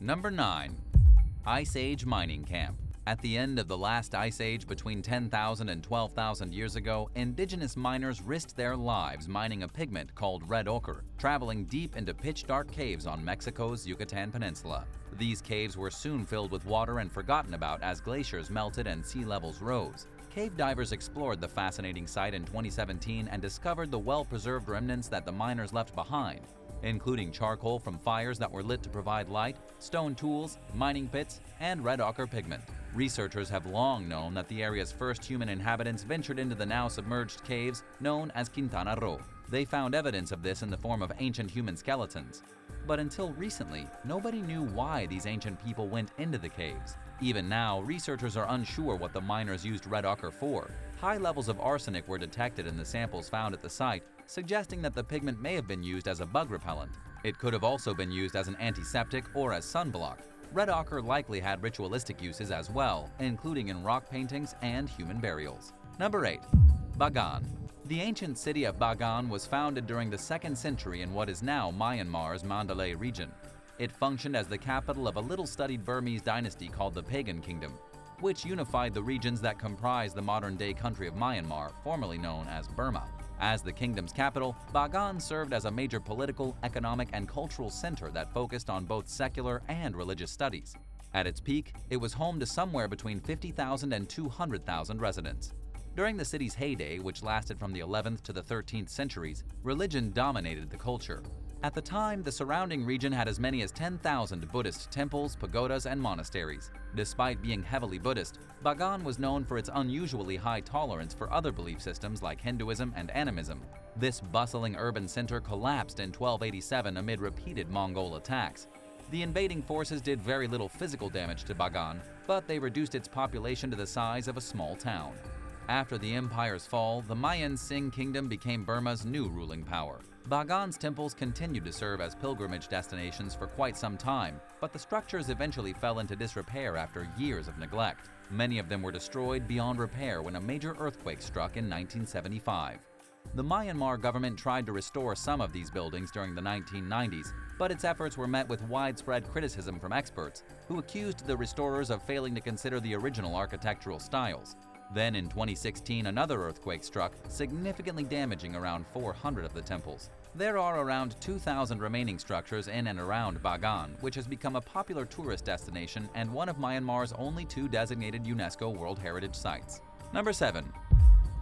Number 9. Ice Age Mining Camp. At the end of the last ice age between 10,000 and 12,000 years ago, indigenous miners risked their lives mining a pigment called red ochre, traveling deep into pitch-dark caves on Mexico's Yucatan Peninsula. These caves were soon filled with water and forgotten about as glaciers melted and sea levels rose. Cave divers explored the fascinating site in 2017 and discovered the well-preserved remnants that the miners left behind, including charcoal from fires that were lit to provide light, stone tools, mining pits, and red ochre pigment. Researchers have long known that the area's first human inhabitants ventured into the now submerged caves known as Quintana Roo. They found evidence of this in the form of ancient human skeletons. But until recently, nobody knew why these ancient people went into the caves. Even now, researchers are unsure what the miners used red ochre for. High levels of arsenic were detected in the samples found at the site, suggesting that the pigment may have been used as a bug repellent. It could have also been used as an antiseptic or as sunblock. Red ochre likely had ritualistic uses as well, including in rock paintings and human burials. Number 8. Bagan. The ancient city of Bagan was founded during the 2nd century in what is now Myanmar's Mandalay region. It functioned as the capital of a little-studied Burmese dynasty called the Pagan Kingdom, which unified the regions that comprise the modern-day country of Myanmar, formerly known as Burma. As the kingdom's capital, Bagan served as a major political, economic, and cultural center that focused on both secular and religious studies. At its peak, it was home to somewhere between 50,000 and 200,000 residents. During the city's heyday, which lasted from the 11th to the 13th centuries, religion dominated the culture. At the time, the surrounding region had as many as 10,000 Buddhist temples, pagodas, and monasteries. Despite being heavily Buddhist, Bagan was known for its unusually high tolerance for other belief systems like Hinduism and animism. This bustling urban center collapsed in 1287 amid repeated Mongol attacks. The invading forces did very little physical damage to Bagan, but they reduced its population to the size of a small town. After the empire's fall, the Myinsaing Kingdom became Burma's new ruling power. Bagan's temples continued to serve as pilgrimage destinations for quite some time, but the structures eventually fell into disrepair after years of neglect. Many of them were destroyed beyond repair when a major earthquake struck in 1975. The Myanmar government tried to restore some of these buildings during the 1990s, but its efforts were met with widespread criticism from experts, who accused the restorers of failing to consider the original architectural styles. Then in 2016, another earthquake struck, significantly damaging around 400 of the temples. There are around 2,000 remaining structures in and around Bagan, which has become a popular tourist destination and one of Myanmar's only 2 designated UNESCO World Heritage Sites. Number 7.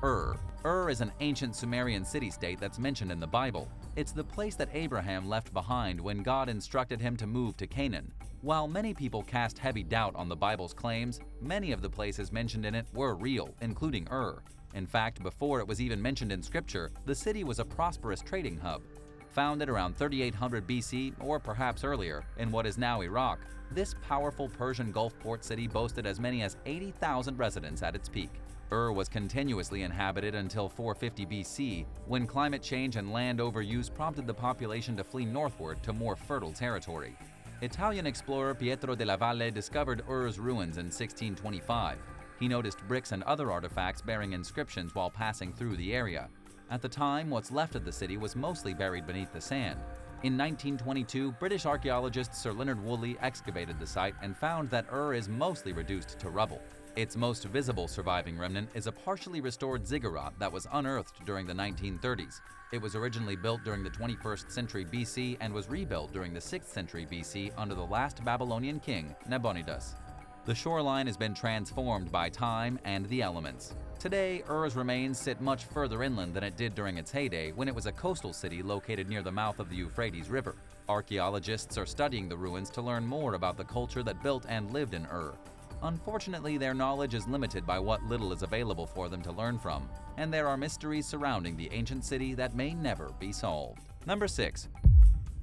Ur. Ur is an ancient Sumerian city-state that's mentioned in the Bible. It's the place that Abraham left behind when God instructed him to move to Canaan. While many people cast heavy doubt on the Bible's claims, many of the places mentioned in it were real, including Ur. In fact, before it was even mentioned in Scripture, the city was a prosperous trading hub. Founded around 3800 BC, or perhaps earlier, in what is now Iraq, this powerful Persian Gulf port city boasted as many as 80,000 residents at its peak. Ur was continuously inhabited until 450 BC, when climate change and land overuse prompted the population to flee northward to more fertile territory. Italian explorer Pietro della Valle discovered Ur's ruins in 1625. He noticed bricks and other artifacts bearing inscriptions while passing through the area. At the time, what's left of the city was mostly buried beneath the sand. In 1922, British archaeologist Sir Leonard Woolley excavated the site and found that Ur is mostly reduced to rubble. Its most visible surviving remnant is a partially restored ziggurat that was unearthed during the 1930s. It was originally built during the 21st century BC and was rebuilt during the 6th century BC under the last Babylonian king, Nabonidus. The shoreline has been transformed by time and the elements. Today, Ur's remains sit much further inland than it did during its heyday when it was a coastal city located near the mouth of the Euphrates River. Archaeologists are studying the ruins to learn more about the culture that built and lived in Ur. Unfortunately, their knowledge is limited by what little is available for them to learn from, and there are mysteries surrounding the ancient city that may never be solved. Number 6.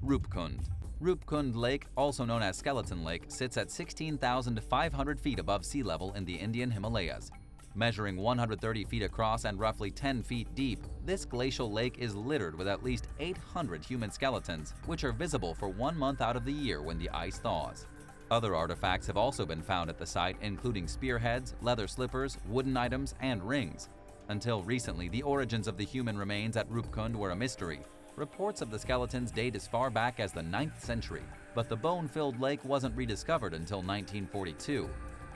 Rupkund. Rupkund Lake, also known as Skeleton Lake, sits at 16,500 feet above sea level in the Indian Himalayas. Measuring 130 feet across and roughly 10 feet deep, this glacial lake is littered with at least 800 human skeletons, which are visible for 1 month out of the year when the ice thaws. Other artifacts have also been found at the site, including spearheads, leather slippers, wooden items, and rings. Until recently, the origins of the human remains at Rupkund were a mystery. Reports of the skeletons date as far back as the 9th century, but the bone-filled lake wasn't rediscovered until 1942.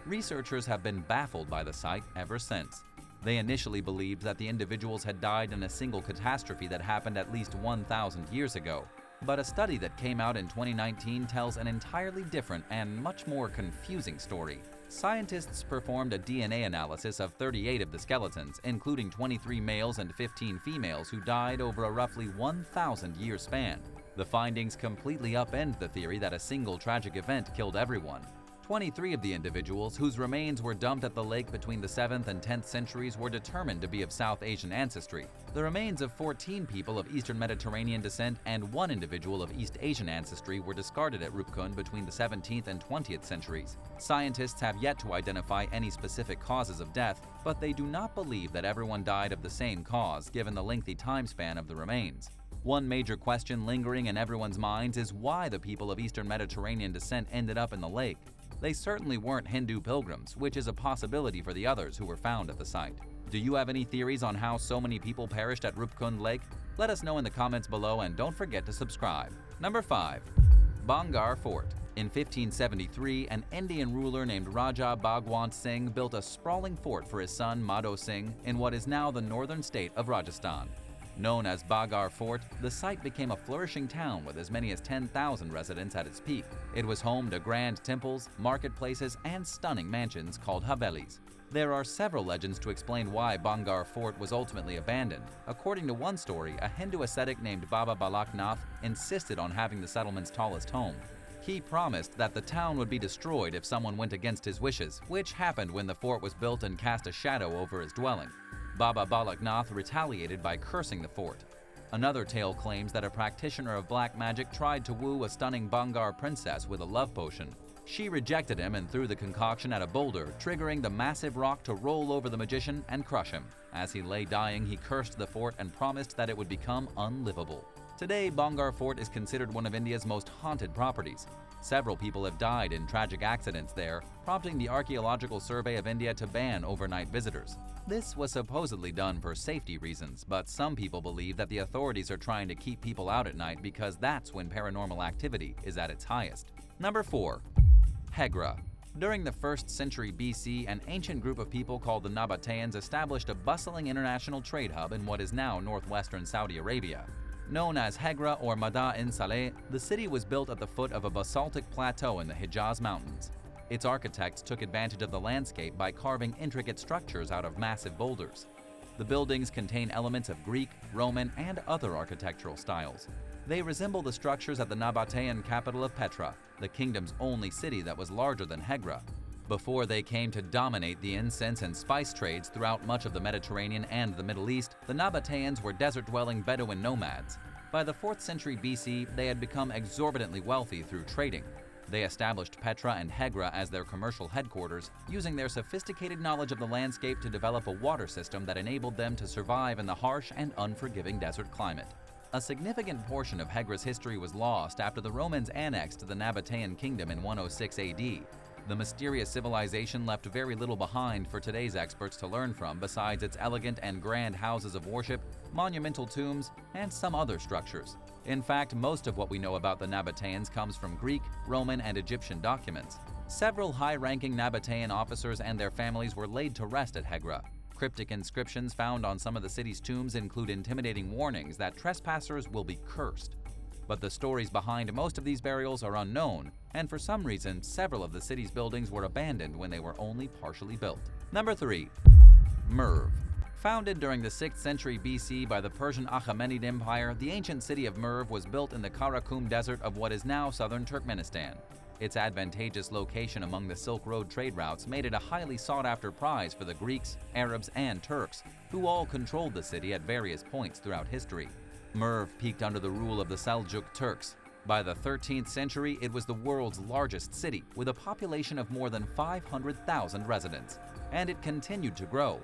Researchers have been baffled by the site ever since. They initially believed that the individuals had died in a single catastrophe that happened at least 1,000 years ago. But a study that came out in 2019 tells an entirely different and much more confusing story. Scientists performed a DNA analysis of 38 of the skeletons, including 23 males and 15 females who died over a roughly 1,000-year span. The findings completely upend the theory that a single tragic event killed everyone. 23 of the individuals, whose remains were dumped at the lake between the 7th and 10th centuries, were determined to be of South Asian ancestry. The remains of 14 people of Eastern Mediterranean descent and one individual of East Asian ancestry were discarded at Rupkund between the 17th and 20th centuries. Scientists have yet to identify any specific causes of death, but they do not believe that everyone died of the same cause, given the lengthy time span of the remains. One major question lingering in everyone's minds is why the people of Eastern Mediterranean descent ended up in the lake. They certainly weren't Hindu pilgrims, which is a possibility for the others who were found at the site. Do you have any theories on how so many people perished at Rupkund Lake? Let us know in the comments below and don't forget to subscribe. Number 5. Bhangarh Fort. In 1573, an Indian ruler named Raja Bhagwant Singh built a sprawling fort for his son Mada'in Singh in what is now the northern state of Rajasthan. Known as Bhangarh Fort, the site became a flourishing town with as many as 10,000 residents at its peak. It was home to grand temples, marketplaces, and stunning mansions called Havelis. There are several legends to explain why Bhangarh Fort was ultimately abandoned. According to one story, a Hindu ascetic named Baba Balak Nath insisted on having the settlement's tallest home. He promised that the town would be destroyed if someone went against his wishes, which happened when the fort was built and cast a shadow over his dwelling. Baba Balak Nath retaliated by cursing the fort. Another tale claims that a practitioner of black magic tried to woo a stunning Bhangarh princess with a love potion. She rejected him and threw the concoction at a boulder, triggering the massive rock to roll over the magician and crush him. As he lay dying, he cursed the fort and promised that it would become unlivable. Today, Bhangarh Fort is considered one of India's most haunted properties. Several people have died in tragic accidents there, prompting the Archaeological Survey of India to ban overnight visitors. This was supposedly done for safety reasons, but some people believe that the authorities are trying to keep people out at night because that's when paranormal activity is at its highest. Number 4. Hegra. During the 1st century BC, an ancient group of people called the Nabateans established a bustling international trade hub in what is now northwestern Saudi Arabia. Known as Hegra or Mada'in Saleh, the city was built at the foot of a basaltic plateau in the Hijaz Mountains. Its architects took advantage of the landscape by carving intricate structures out of massive boulders. The buildings contain elements of Greek, Roman, and other architectural styles. They resemble the structures at the Nabatean capital of Petra, the kingdom's only city that was larger than Hegra. Before they came to dominate the incense and spice trades throughout much of the Mediterranean and the Middle East, the Nabateans were desert-dwelling Bedouin nomads. By the 4th century BC, they had become exorbitantly wealthy through trading. They established Petra and Hegra as their commercial headquarters, using their sophisticated knowledge of the landscape to develop a water system that enabled them to survive in the harsh and unforgiving desert climate. A significant portion of Hegra's history was lost after the Romans annexed the Myinsaing Kingdom in 106 AD. The mysterious civilization left very little behind for today's experts to learn from besides its elegant and grand houses of worship, monumental tombs, and some other structures. In fact, most of what we know about the Nabateans comes from Greek, Roman, and Egyptian documents. Several high-ranking Nabatean officers and their families were laid to rest at Hegra. Cryptic inscriptions found on some of the city's tombs include intimidating warnings that trespassers will be cursed. But the stories behind most of these burials are unknown, and for some reason, several of the city's buildings were abandoned when they were only partially built. Number 3. Merv. Founded during the 6th century BC by the Persian Achaemenid Empire, the ancient city of Merv was built in the Karakum Desert of what is now southern Turkmenistan. Its advantageous location among the Silk Road trade routes made it a highly sought-after prize for the Greeks, Arabs, and Turks, who all controlled the city at various points throughout history. Merv peaked under the rule of the Seljuk Turks. By the 13th century, it was the world's largest city, with a population of more than 500,000 residents, and it continued to grow.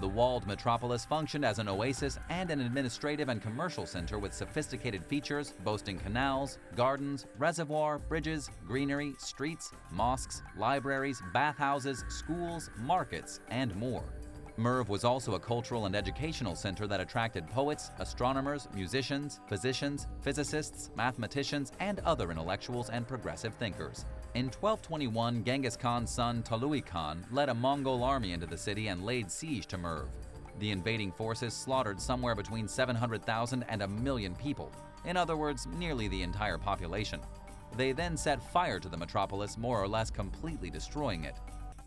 The walled metropolis functioned as an oasis and an administrative and commercial center with sophisticated features, boasting canals, gardens, reservoir, bridges, greenery, streets, mosques, libraries, bathhouses, schools, markets, and more. Merv was also a cultural and educational center that attracted poets, astronomers, musicians, physicians, physicists, mathematicians, and other intellectuals and progressive thinkers. In 1221, Genghis Khan's son Tolui Khan led a Mongol army into the city and laid siege to Merv. The invading forces slaughtered somewhere between 700,000 and 1,000,000 people, in other words, nearly the entire population. They then set fire to the metropolis, more or less completely destroying it.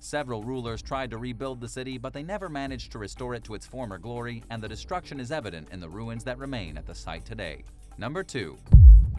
Several rulers tried to rebuild the city, but they never managed to restore it to its former glory, and the destruction is evident in the ruins that remain at the site today. Number 2.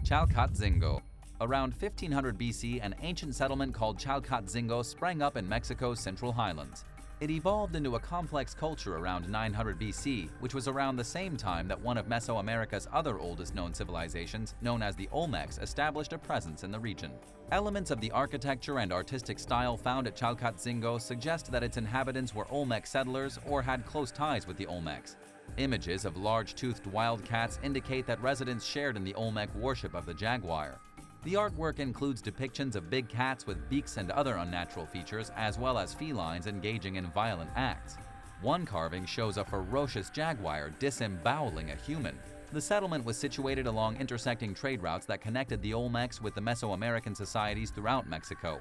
Chalcatzingo. Around 1500 BC, an ancient settlement called Chalcatzingo sprang up in Mexico's Central Highlands. It evolved into a complex culture around 900 BC, which was around the same time that one of Mesoamerica's other oldest known civilizations, known as the Olmecs, established a presence in the region. Elements of the architecture and artistic style found at Chalcatzingo suggest that its inhabitants were Olmec settlers or had close ties with the Olmecs. Images of large-toothed wildcats indicate that residents shared in the Olmec worship of the jaguar. The artwork includes depictions of big cats with beaks and other unnatural features, as well as felines engaging in violent acts. One carving shows a ferocious jaguar disemboweling a human. The settlement was situated along intersecting trade routes that connected the Olmecs with the Mesoamerican societies throughout Mexico.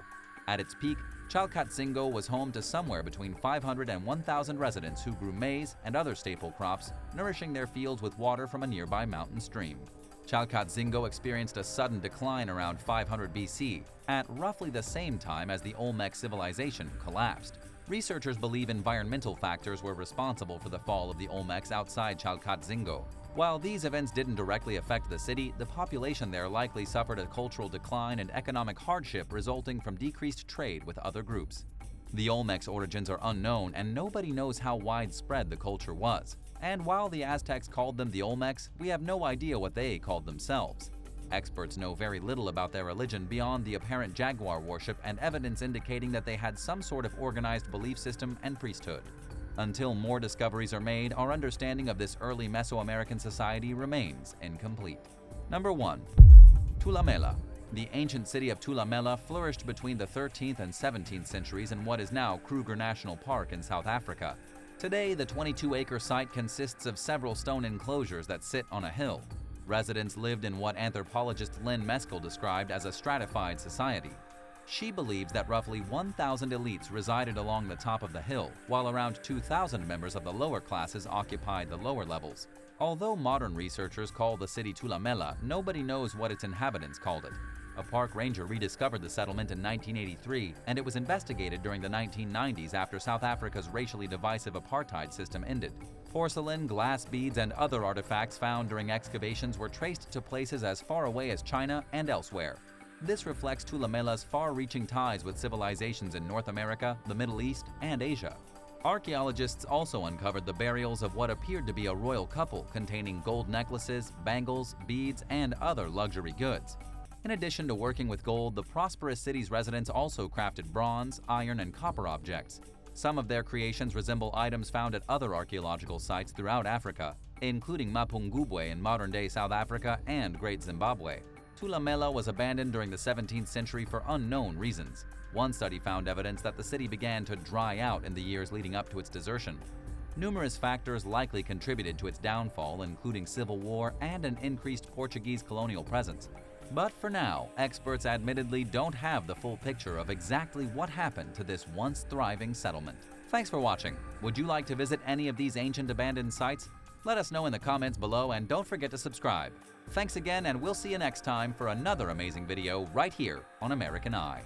At its peak, Chalcatzingo was home to somewhere between 500 and 1,000 residents who grew maize and other staple crops, nourishing their fields with water from a nearby mountain stream. Chalcatzingo experienced a sudden decline around 500 BC, at roughly the same time as the Olmec civilization collapsed. Researchers believe environmental factors were responsible for the fall of the Olmecs outside Chalcatzingo. While these events didn't directly affect the city, the population there likely suffered a cultural decline and economic hardship resulting from decreased trade with other groups. The Olmecs' origins are unknown, and nobody knows how widespread the culture was. And while the Aztecs called them the Olmecs, we have no idea what they called themselves. Experts know very little about their religion beyond the apparent jaguar worship and evidence indicating that they had some sort of organized belief system and priesthood. Until more discoveries are made, our understanding of this early Mesoamerican society remains incomplete. Number 1. Tulamela. The ancient city of Tulamela flourished between the 13th and 17th centuries in what is now Kruger National Park in South Africa. Today, the 22-acre site consists of several stone enclosures that sit on a hill. Residents lived in what anthropologist Lynn Meskel described as a stratified society. She believes that roughly 1,000 elites resided along the top of the hill, while around 2,000 members of the lower classes occupied the lower levels. Although modern researchers call the city Tulamela, nobody knows what its inhabitants called it. A park ranger rediscovered the settlement in 1983, and it was investigated during the 1990s after South Africa's racially divisive apartheid system ended. Porcelain, glass beads, and other artifacts found during excavations were traced to places as far away as China and elsewhere. This reflects Tulamela's far-reaching ties with civilizations in North America, the Middle East, and Asia. Archaeologists also uncovered the burials of what appeared to be a royal couple containing gold necklaces, bangles, beads, and other luxury goods. In addition to working with gold, the prosperous city's residents also crafted bronze, iron, and copper objects. Some of their creations resemble items found at other archaeological sites throughout Africa, including Mapungubwe in modern-day South Africa and Great Zimbabwe. Tulamela was abandoned during the 17th century for unknown reasons. One study found evidence that the city began to dry out in the years leading up to its desertion. Numerous factors likely contributed to its downfall, including civil war and an increased Portuguese colonial presence. But for now, experts admittedly don't have the full picture of exactly what happened to this once thriving settlement. Thanks for watching. Would you like to visit any of these ancient abandoned sites? Let us know in the comments below, and don't forget to subscribe. Thanks again, and we'll see you next time for another amazing video right here on American Eye.